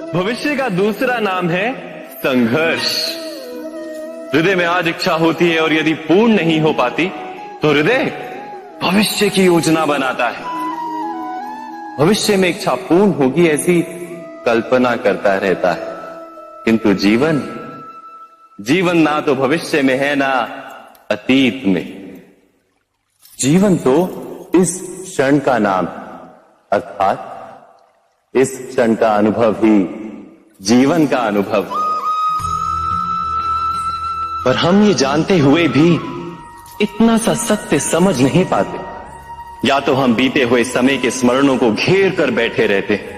भविष्य का दूसरा नाम है संघर्ष। हृदय में आज इच्छा होती है और यदि पूर्ण नहीं हो पाती तो हृदय भविष्य की योजना बनाता है। भविष्य में इच्छा पूर्ण होगी ऐसी कल्पना करता रहता है, किंतु जीवन ना तो भविष्य में है ना अतीत में। जीवन तो इस क्षण का नाम, अर्थात इस क्षण का अनुभव ही जीवन का अनुभव। पर हम ये जानते हुए भी इतना सा सत्य समझ नहीं पाते। या तो हम बीते हुए समय के स्मरणों को घेर कर बैठे रहते हैं,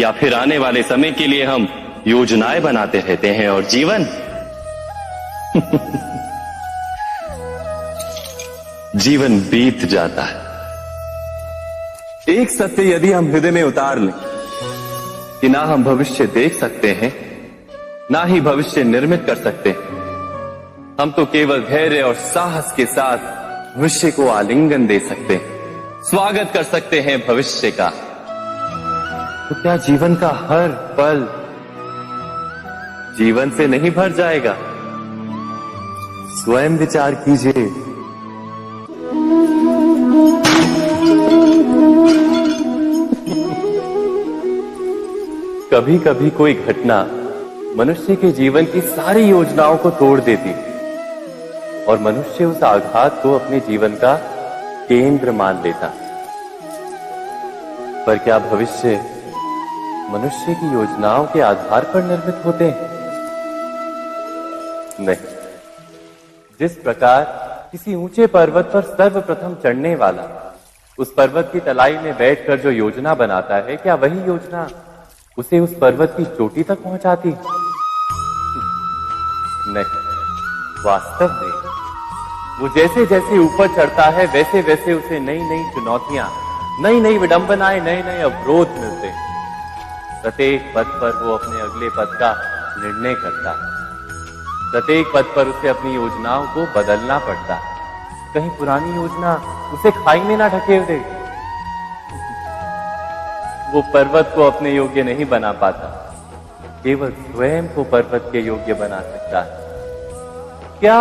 या फिर आने वाले समय के लिए हम योजनाएं बनाते रहते हैं और जीवन जीवन बीत जाता है। एक सत्य यदि हम हृदय में उतार लें कि ना हम भविष्य देख सकते हैं, ना ही भविष्य निर्मित कर सकते हैं, हम तो केवल धैर्य और साहस के साथ भविष्य को आलिंगन दे सकते हैं, स्वागत कर सकते हैं भविष्य का। तो क्या जीवन का हर पल जीवन से नहीं भर जाएगा? स्वयं विचार कीजिए। कभी कभी कोई घटना मनुष्य के जीवन की सारी योजनाओं को तोड़ देती और मनुष्य उस आघात को अपने जीवन का केंद्र मान लेता। पर क्या भविष्य मनुष्य की योजनाओं के आधार पर निर्मित होते हैं? नहीं। जिस प्रकार किसी ऊंचे पर्वत पर सर्वप्रथम चढ़ने वाला उस पर्वत की तलाई में बैठकर जो योजना बनाता है, क्या वही योजना उसे उस पर्वत की चोटी तक पहुंचाती? नहीं, वास्तव में वो जैसे जैसे ऊपर चढ़ता है वैसे वैसे उसे नई नई चुनौतियां, नई नई विडंबनाएं, नए नए अवरोध मिलते हैं। प्रत्येक पद पर वो अपने अगले पद का निर्णय करता है। प्रत्येक पद पर उसे अपनी योजनाओं को बदलना पड़ता है। कहीं पुरानी योजना उसे खाई में ना ढकेल दे। वो पर्वत को अपने योग्य नहीं बना पाता, केवल स्वयं को पर्वत के योग्य बना सकता है। क्या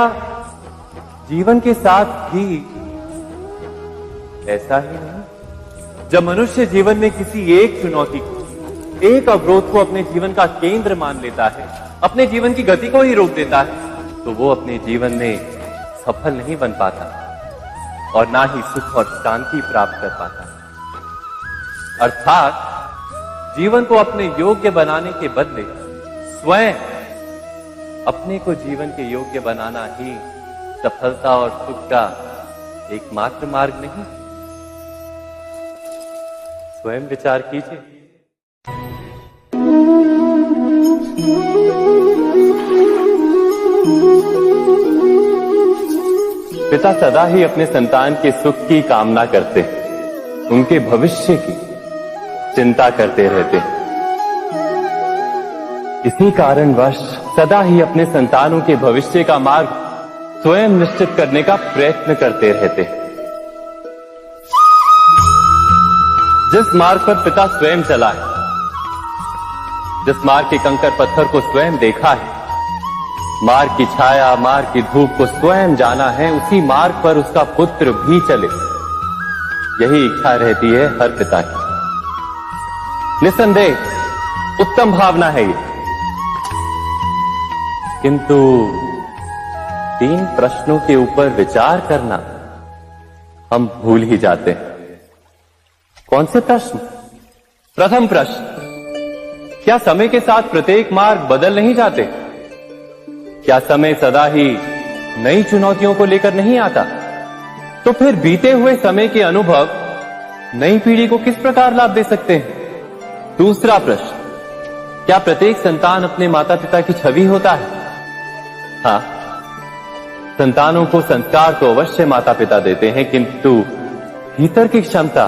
जीवन के साथ भी ऐसा ही नहीं? जब मनुष्य जीवन में किसी एक चुनौती को, एक अवरोध को अपने जीवन का केंद्र मान लेता है, अपने जीवन की गति को ही रोक देता है, तो वो अपने जीवन में सफल नहीं बन पाता और ना ही सुख और शांति प्राप्त कर पाता। अर्थात जीवन को अपने योग्य बनाने के बदले स्वयं अपने को जीवन के योग्य बनाना ही सफलता और सुख का एकमात्र मार्ग नहीं। स्वयं विचार कीजिए। पिता सदा ही अपने संतान के सुख की कामना करते, उनके भविष्य की चिंता करते रहते। इसी कारणवश सदा ही अपने संतानों के भविष्य का मार्ग स्वयं निश्चित करने का प्रयत्न करते रहते। जिस मार्ग पर पिता स्वयं चला है, जिस मार्ग के कंकर पत्थर को स्वयं देखा है, मार्ग की छाया, मार्ग की धूप को स्वयं जाना है, उसी मार्ग पर उसका पुत्र भी चले, यही इच्छा रहती है हर पिता की। निसंदेह उत्तम भावना है ये, किंतु 3 प्रश्नों के ऊपर विचार करना हम भूल ही जाते हैं। कौन से प्रश्न? प्रथम प्रश्न, क्या समय के साथ प्रत्येक मार्ग बदल नहीं जाते? क्या समय सदा ही नई चुनौतियों को लेकर नहीं आता? तो फिर बीते हुए समय के अनुभव नई पीढ़ी को किस प्रकार लाभ दे सकते हैं? दूसरा प्रश्न, क्या प्रत्येक संतान अपने माता पिता की छवि होता है? हाँ, संतानों को संस्कार तो अवश्य माता पिता देते हैं, किंतु भीतर की क्षमता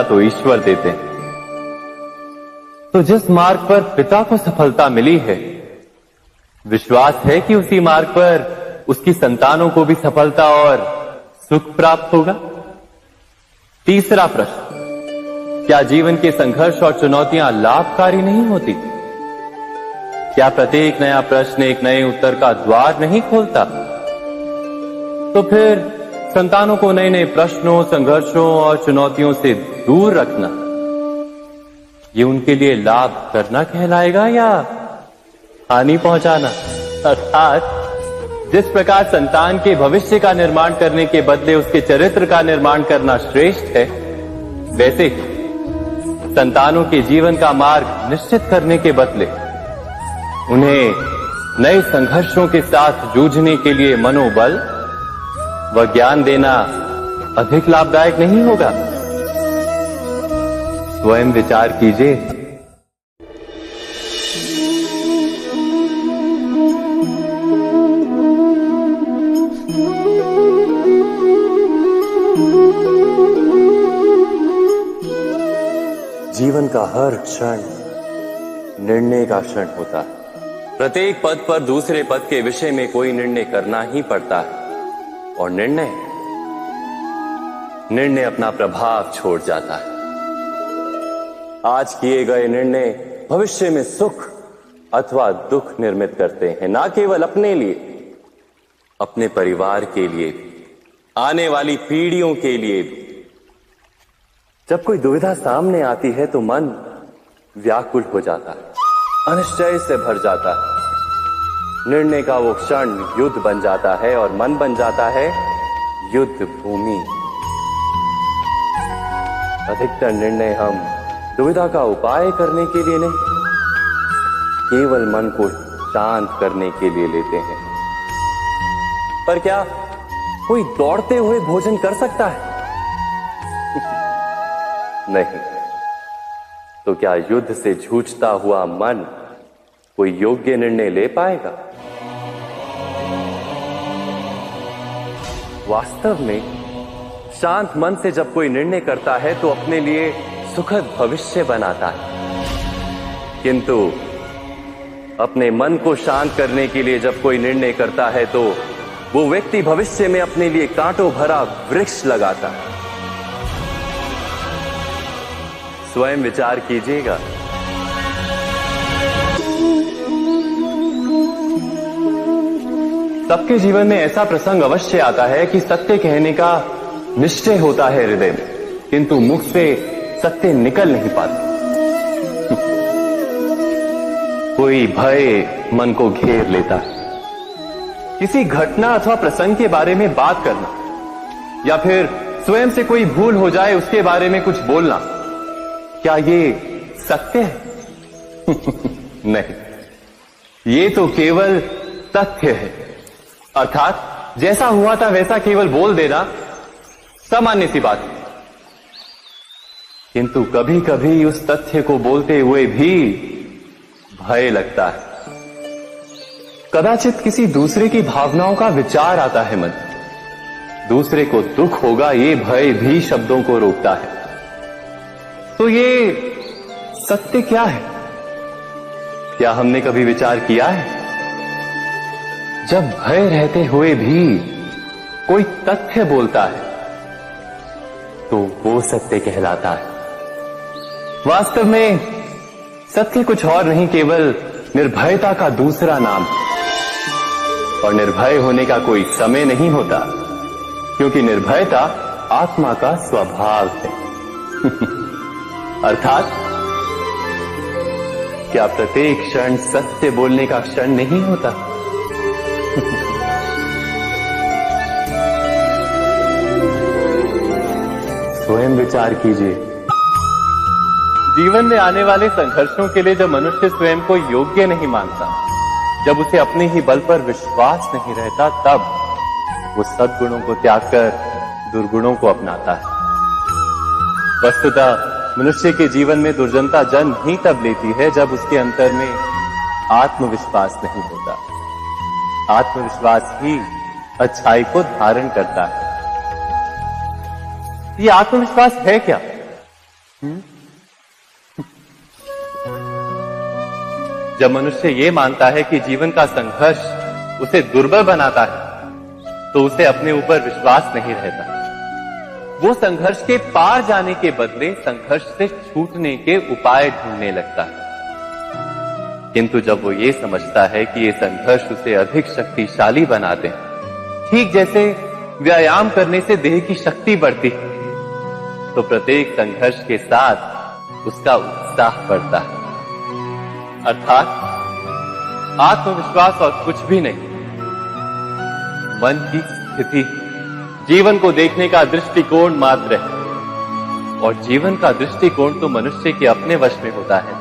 तो ईश्वर देते हैं। तो जिस मार्ग पर पिता को सफलता मिली है, विश्वास है कि उसी मार्ग पर उसकी संतानों को भी सफलता और सुख प्राप्त होगा। तीसरा प्रश्न, क्या जीवन के संघर्ष और चुनौतियां लाभकारी नहीं होती? क्या प्रत्येक नया प्रश्न एक नए उत्तर का द्वार नहीं खोलता? तो फिर संतानों को नए नए प्रश्नों, संघर्षों और चुनौतियों से दूर रखना, ये उनके लिए लाभ करना कहलाएगा या हानि पहुंचाना? अर्थात जिस प्रकार संतान के भविष्य का निर्माण करने के बदले उसके चरित्र का निर्माण करना श्रेष्ठ है, वैसे ही संतानों के जीवन का मार्ग निश्चित करने के बदले उन्हें नए संघर्षों के साथ जूझने के लिए मनोबल व ज्ञान देना अधिक लाभदायक नहीं होगा? स्वयं विचार कीजिए। जीवन का हर क्षण निर्णय का क्षण होता है। प्रत्येक पद पर दूसरे पद के विषय में कोई निर्णय करना ही पड़ता है और निर्णय अपना प्रभाव छोड़ जाता है। आज किए गए निर्णय भविष्य में सुख अथवा दुख निर्मित करते हैं, ना केवल अपने लिए, अपने परिवार के लिए, आने वाली पीढ़ियों के लिए भी। जब कोई दुविधा सामने आती है तो मन व्याकुल हो जाता है, अनिश्चय से भर जाता है। निर्णय का वो क्षण युद्ध बन जाता है और मन बन जाता है युद्ध भूमि। अधिकतर निर्णय हम दुविधा का उपाय करने के लिए नहीं, केवल मन को शांत करने के लिए लेते हैं। पर क्या कोई दौड़ते हुए भोजन कर सकता है? नहीं। तो क्या युद्ध से जूझता हुआ मन कोई योग्य निर्णय ले पाएगा? वास्तव में शांत मन से जब कोई निर्णय करता है तो अपने लिए सुखद भविष्य बनाता है, किंतु अपने मन को शांत करने के लिए जब कोई निर्णय करता है तो वो व्यक्ति भविष्य में अपने लिए कांटों भरा वृक्ष लगाता है। स्वयं विचार कीजिएगा। सबके जीवन में ऐसा प्रसंग अवश्य आता है कि सत्य कहने का निश्चय होता है हृदय में, किंतु मुख से सत्य निकल नहीं पाता। कोई भय मन को घेर लेता है। किसी घटना अथवा प्रसंग के बारे में बात करना या फिर स्वयं से कोई भूल हो जाए उसके बारे में कुछ बोलना, क्या ये सत्य है? नहीं, ये तो केवल तथ्य है। अर्थात जैसा हुआ था वैसा केवल बोल देना सामान्य सी बात है। किंतु कभी कभी उस तथ्य को बोलते हुए भी भय लगता है। कदाचित किसी दूसरे की भावनाओं का विचार आता है मन, दूसरे को दुख होगा ये भय भी शब्दों को रोकता है। तो ये सत्य क्या है? क्या हमने कभी विचार किया है? जब भय रहते हुए भी कोई तथ्य बोलता है तो वो सत्य कहलाता है। वास्तव में सत्य कुछ और नहीं, केवल निर्भयता का दूसरा नाम है। और निर्भय होने का कोई समय नहीं होता, क्योंकि निर्भयता आत्मा का स्वभाव है। अर्थात क्या प्रत्येक क्षण सत्य बोलने का क्षण नहीं होता? स्वयं विचार कीजिए। जीवन में आने वाले संघर्षों के लिए जब मनुष्य स्वयं को योग्य नहीं मानता, जब उसे अपने ही बल पर विश्वास नहीं रहता, तब वो सद्गुणों को त्याग कर दुर्गुणों को अपनाता है। वस्तुतः मनुष्य के जीवन में दुर्जनता जन्म ही तब लेती है जब उसके अंतर में आत्मविश्वास नहीं होता। आत्मविश्वास ही अच्छाई को धारण करता है। ये आत्मविश्वास है क्या? जब मनुष्य ये मानता है कि जीवन का संघर्ष उसे दुर्बल बनाता है, तो उसे अपने ऊपर विश्वास नहीं रहता। वो संघर्ष के पार जाने के बदले संघर्ष से छूटने के उपाय ढूंढने लगता है। किंतु जब वो ये समझता है कि ये संघर्ष उसे अधिक शक्तिशाली बनाते हैं, ठीक जैसे व्यायाम करने से देह की शक्ति बढ़ती है, तो प्रत्येक संघर्ष के साथ उसका उत्साह बढ़ता है। अर्थात आत्मविश्वास और कुछ भी नहीं, मन की स्थिति जीवन को देखने का दृष्टिकोण मात्र है, और जीवन का दृष्टिकोण तो मनुष्य के अपने वश में होता है।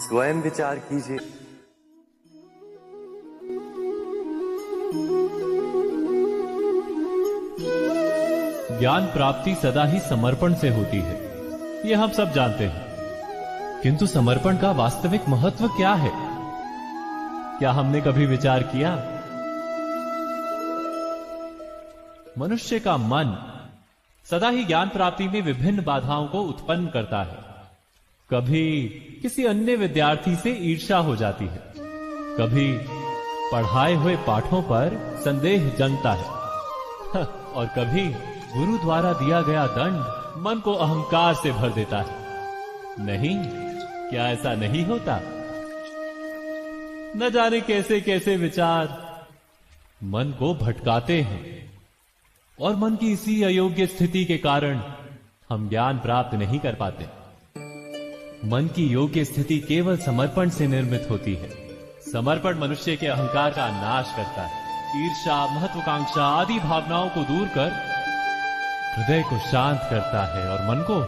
स्वयं विचार कीजिए। ज्ञान प्राप्ति सदा ही समर्पण से होती है, ये हम सब जानते हैं। किंतु समर्पण का वास्तविक महत्व क्या है? क्या हमने कभी विचार किया? मनुष्य का मन सदा ही ज्ञान प्राप्ति में विभिन्न बाधाओं को उत्पन्न करता है। कभी किसी अन्य विद्यार्थी से ईर्ष्या हो जाती है, कभी पढ़ाए हुए पाठों पर संदेह जमता है, और कभी गुरु द्वारा दिया गया दंड मन को अहंकार से भर देता है। नहीं, क्या ऐसा नहीं होता? न जाने कैसे कैसे विचार मन को भटकाते हैं, और मन की इसी अयोग्य स्थिति के कारण हम ज्ञान प्राप्त नहीं कर पाते। मन की योग्य स्थिति केवल समर्पण से निर्मित होती है। समर्पण मनुष्य के अहंकार का नाश करता है, ईर्ष्या, महत्वाकांक्षा आदि भावनाओं को दूर कर हृदय को शांत करता है और मन को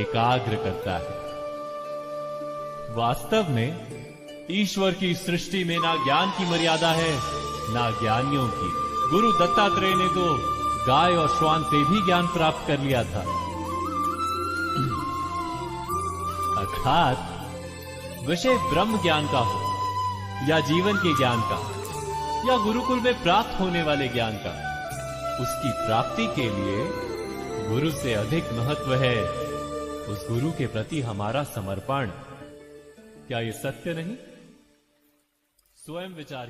एकाग्र करता है। वास्तव में ईश्वर की सृष्टि में ना ज्ञान की मर्यादा है, ना ज्ञानियों की। गुरु दत्तात्रेय ने तो गाय और श्वान से भी ज्ञान प्राप्त कर लिया था। अर्थात विषय ब्रह्म ज्ञान का हो, या जीवन के ज्ञान का, या गुरुकुल में प्राप्त होने वाले ज्ञान का, उसकी प्राप्ति के लिए गुरु से अधिक महत्व है उस गुरु के प्रति हमारा समर्पण। क्या यह सत्य नहीं? स्वयं विचार